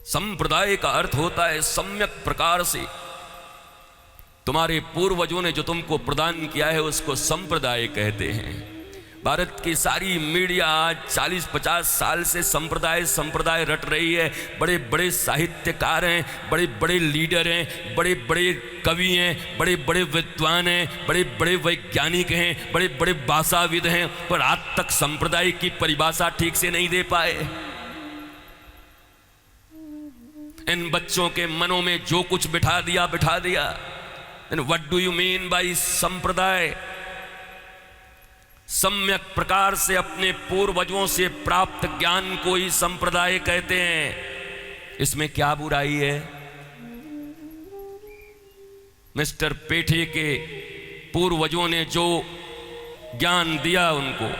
संप्रदाय का अर्थ होता है सम्यक प्रकार से, तुम्हारे पूर्वजों ने जो तुमको प्रदान किया है उसको संप्रदाय कहते हैं। भारत की सारी मीडिया आज 40-50 साल से संप्रदाय संप्रदाय रट रही है। बड़े बड़े साहित्यकार हैं, बड़े बड़े लीडर हैं, बड़े बड़े कवि हैं, बड़े बड़े विद्वान हैं, बड़े बड़े वैज्ञानिक हैं, बड़े बड़े भाषाविद हैं, पर आज तक संप्रदाय की परिभाषा ठीक से नहीं दे पाए। इन बच्चों के मनों में जो कुछ बिठा दिया। What do you mean bye संप्रदाय? सम्यक प्रकार से अपने पूर्वजों से प्राप्त ज्ञान को ही संप्रदाय कहते हैं। इसमें क्या बुराई है? मिस्टर पेठे के पूर्वजों ने जो ज्ञान दिया उनको,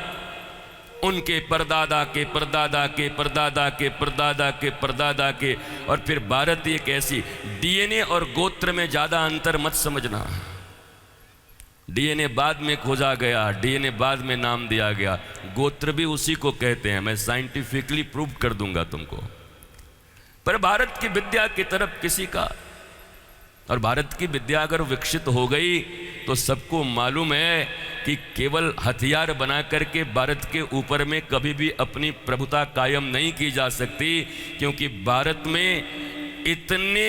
उनके परदादा के परदादा के परदादा के परदादा के परदादा के, और फिर भारत एक ऐसी, डीएनए और गोत्र में ज्यादा अंतर मत समझना। डीएनए बाद में खोजा गया, डीएनए बाद में नाम दिया गया, गोत्र भी उसी को कहते हैं। मैं साइंटिफिकली प्रूव कर दूंगा तुमको। पर भारत की विद्या की तरफ किसी का, और भारत की विद्या अगर विकसित हो गई तो सबको मालूम है कि केवल हथियार बना करके भारत के ऊपर में कभी भी अपनी प्रभुता कायम नहीं की जा सकती, क्योंकि भारत में इतने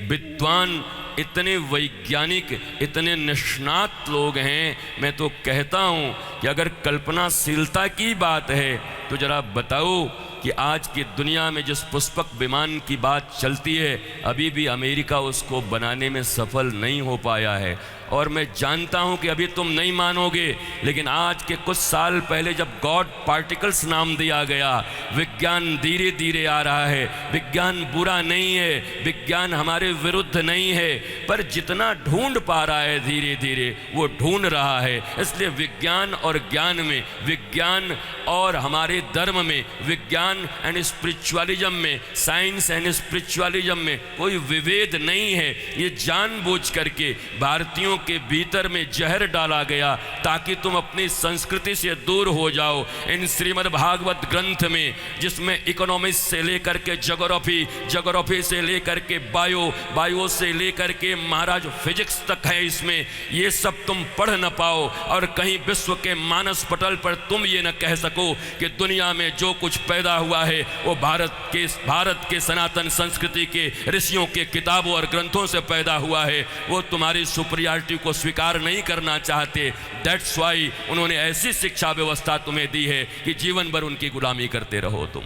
विद्वान, इतने वैज्ञानिक, इतने निष्णात लोग हैं। मैं तो कहता हूं कि अगर कल्पनाशीलता की बात है तो जरा बताओ कि आज की दुनिया में जिस पुष्पक विमान की बात चलती है, अभी भी अमेरिका उसको बनाने में सफल नहीं हो पाया है। और मैं जानता हूं कि अभी तुम नहीं मानोगे, लेकिन आज के कुछ साल पहले जब गॉड पार्टिकल्स नाम दिया गया, विज्ञान धीरे धीरे आ रहा है। विज्ञान बुरा नहीं है, विज्ञान हमारे विरुद्ध नहीं है, पर जितना ढूंढ पा रहा है धीरे धीरे वो ढूंढ रहा है। इसलिए विज्ञान और ज्ञान में, विज्ञान और हमारे धर्म में, विज्ञान एंड स्पिरिचुअलिज्म में, साइंस एंड स्पिरिचुअलिज्म में कोई विभेद नहीं है। ये जानबूझ करके भारतीयों के भीतर में जहर डाला गया ताकि तुम अपनी संस्कृति से दूर हो जाओ। इन श्रीमद् भागवत ग्रंथ में, जिसमें इकोनॉमिक्स से लेकर के ज्योग्राफी, ज्योग्राफी से लेकर के बायो, बायो से लेकर के महाराज फिजिक्स तक है, इसमें ये सब तुम पढ़ न पाओ और कहीं विश्व के मानस पटल पर तुम ये न कह सको कि दुनिया में जो कुछ पैदा हुआ है वो भारत के सनातन संस्कृति के ऋषियों के किताबों और ग्रंथों से पैदा हुआ है। वो तुम्हारी सुपरियॉरिटी को स्वीकार नहीं करना चाहते। दैट्स वाई उन्होंने ऐसी शिक्षा व्यवस्था तुम्हें दी है कि जीवन भर उनकी गुलामी करते रहो तुम,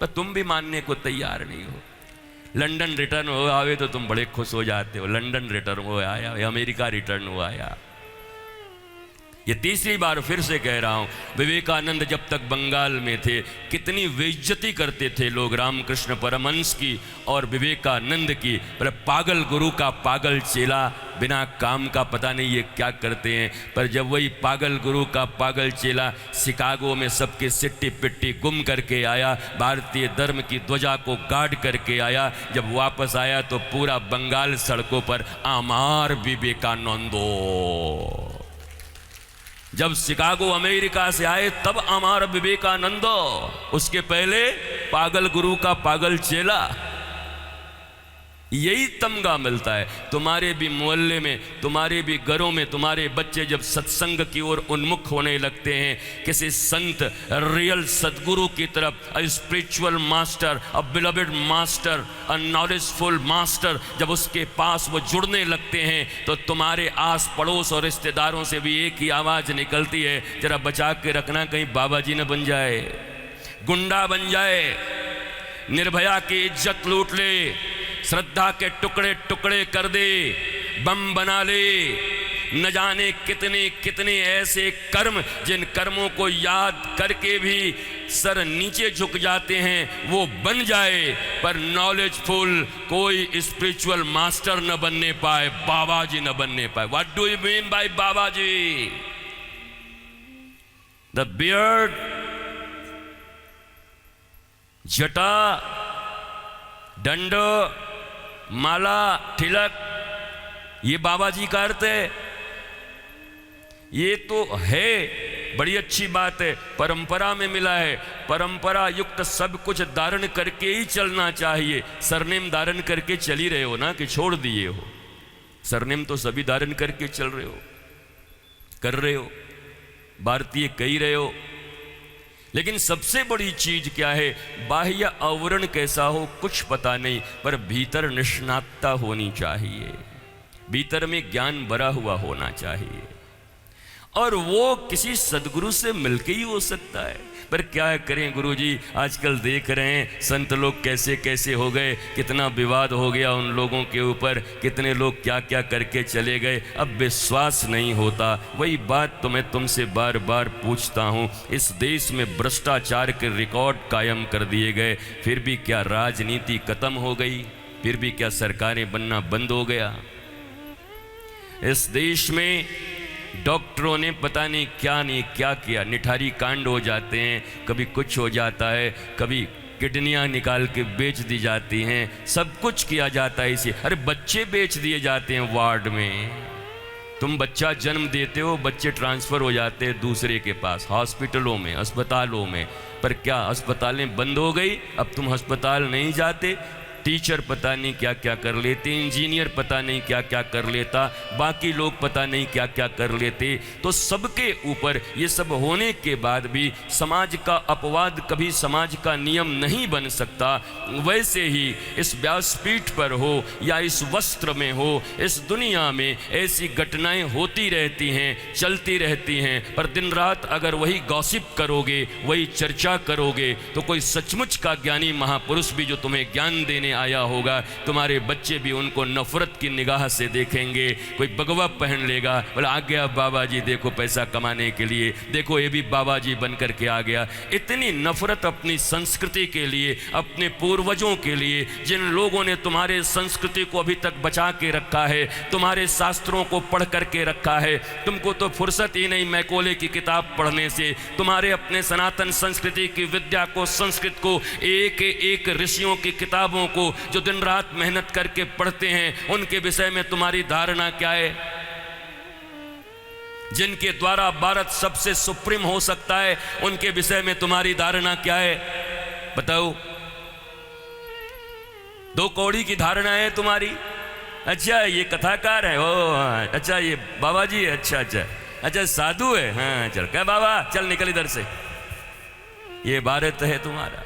पर तुम भी मानने को तैयार नहीं हो। लंदन रिटर्न हो आवे तो तुम बड़े खुश हो जाते हो, लंदन रिटर्न हो आया, अमेरिका रिटर्न हो आया। ये तीसरी बार फिर से कह रहा हूं, विवेकानंद जब तक बंगाल में थे कितनी बेइज्जती करते थे लोग रामकृष्ण परमहंस की और विवेकानंद की। पर पागल गुरु का पागल चेला, बिना काम का पता नहीं ये क्या करते हैं। पर जब वही पागल गुरु का पागल चेला शिकागो में सबके सिट्टी पिट्टी गुम करके आया, भारतीय धर्म की ध्वजा को गाड़ करके आया, जब वापस आया तो पूरा बंगाल सड़कों पर आमार विवेकानंदो। जब शिकागो अमेरिका से आए तब अमर विवेकानंद, उसके पहले पागल गुरु का पागल चेला। यही तमगा मिलता है। तुम्हारे भी मोहल्ले में, तुम्हारे भी घरों में तुम्हारे बच्चे जब सत्संग की ओर उन्मुख होने लगते हैं, किसी संत, रियल सदगुरु की तरफ, a spiritual master, a beloved master, a knowledgeful master, जब उसके पास वो जुड़ने लगते हैं तो तुम्हारे आस पड़ोस और रिश्तेदारों से भी एक ही आवाज़ निकलती है, जरा बचा के रखना कहीं बाबा जी न बन जाए, गुंडा बन जाए, निर्भया की इज्जत लूट ले, श्रद्धा के टुकड़े टुकड़े कर दे, बम बना ले। न जाने कितने कितने ऐसे कर्म, जिन कर्मों को याद करके भी सर नीचे झुक जाते हैं, वो बन जाए, पर नॉलेजफुल कोई स्पिरिचुअल मास्टर न बनने पाए, बाबा जी न बनने पाए। What do you mean by baba ji? The beard, jata, danda, माला, तिलक, ये बाबा जी का अर्थ है। ये तो है बड़ी अच्छी बात है, परंपरा में मिला है। परंपरा युक्त सब कुछ धारण करके ही चलना चाहिए। सरनेम धारण करके चल ही रहे हो ना, कि छोड़ दिए हो? सरनेम तो सभी धारण करके चल रहे हो, कर रहे हो, भारतीय कह रहे हो। लेकिन सबसे बड़ी चीज क्या है? बाह्य आवरण कैसा हो कुछ पता नहीं, पर भीतर निष्णातता होनी चाहिए, भीतर में ज्ञान भरा हुआ होना चाहिए। और वो किसी सदगुरु से मिलके ही हो सकता है। पर क्या करें गुरुजी, आजकल देख रहे हैं संत लोग कैसे कैसे हो गए, कितना विवाद हो गया उन लोगों के ऊपर, कितने लोग क्या क्या करके चले गए, अब विश्वास नहीं होता। वही बात तो मैं तुमसे बार बार पूछता हूँ, इस देश में भ्रष्टाचार के रिकॉर्ड कायम कर दिए गए, फिर भी क्या राजनीति खत्म हो गई? फिर भी क्या सरकारें बनना बंद हो गया? इस देश में डॉक्टरों ने पता नहीं क्या किया, निठारी कांड हो जाते हैं, कभी कुछ हो जाता है, कभी किडनियां निकाल के बेच दी जाती हैं, सब कुछ किया जाता है इसे। अरे बच्चे बेच दिए जाते हैं वार्ड में। तुम बच्चा जन्म देते हो, बच्चे ट्रांसफ़र हो जाते हैं दूसरे के पास, हॉस्पिटलों में, अस्पतालों में। पर क्या अस्पतालें बंद हो गई? अब तुम अस्पताल नहीं जाते? टीचर पता नहीं क्या क्या कर लेते, इंजीनियर पता नहीं क्या क्या कर लेता, बाकी लोग पता नहीं क्या क्या कर लेते। तो सबके ऊपर ये सब होने के बाद भी समाज का अपवाद कभी समाज का नियम नहीं बन सकता। वैसे ही इस व्यासपीठ पर हो या इस वस्त्र में हो, इस दुनिया में ऐसी घटनाएं होती रहती हैं, चलती रहती हैं। पर दिन रात अगर वही गॉसिप करोगे, वही चर्चा करोगे, तो कोई सचमुच का ज्ञानी महापुरुष भी जो तुम्हें ज्ञान देने आया होगा, तुम्हारे बच्चे भी उनको नफरत की निगाह से देखेंगे। कोई भगवा पहन लेगा, बोला आ गया बाबा जी, देखो पैसा कमाने के लिए, देखो ये भी बाबा जी बन करके आ गया। इतनी नफरत अपनी संस्कृति के लिए, अपने पूर्वजों के लिए, जिन लोगों ने तुम्हारे संस्कृति को अभी तक बचा के रखा है, तुम्हारे शास्त्रों को पढ़ करके रखा है। तुमको तो फुर्सत ही नहीं मैकोले की किताब पढ़ने से, तुम्हारे अपने सनातन संस्कृति की विद्या को, संस्कृत को, एक एक ऋषियों की किताबों को जो दिन रात मेहनत करके पढ़ते हैं, उनके विषय में तुम्हारी धारणा क्या है? जिनके द्वारा भारत सबसे सुप्रीम हो सकता है, उनके विषय में तुम्हारी धारणा क्या है? बताओ। दो कौड़ी की धारणा है तुम्हारी। अच्छा ये कथाकार है, ओ अच्छा ये बाबा जी है, अच्छा अच्छा अच्छा साधु है, हाँ चल क्या बाबा, चल निकल इधर से। ये भारत है तुम्हारा।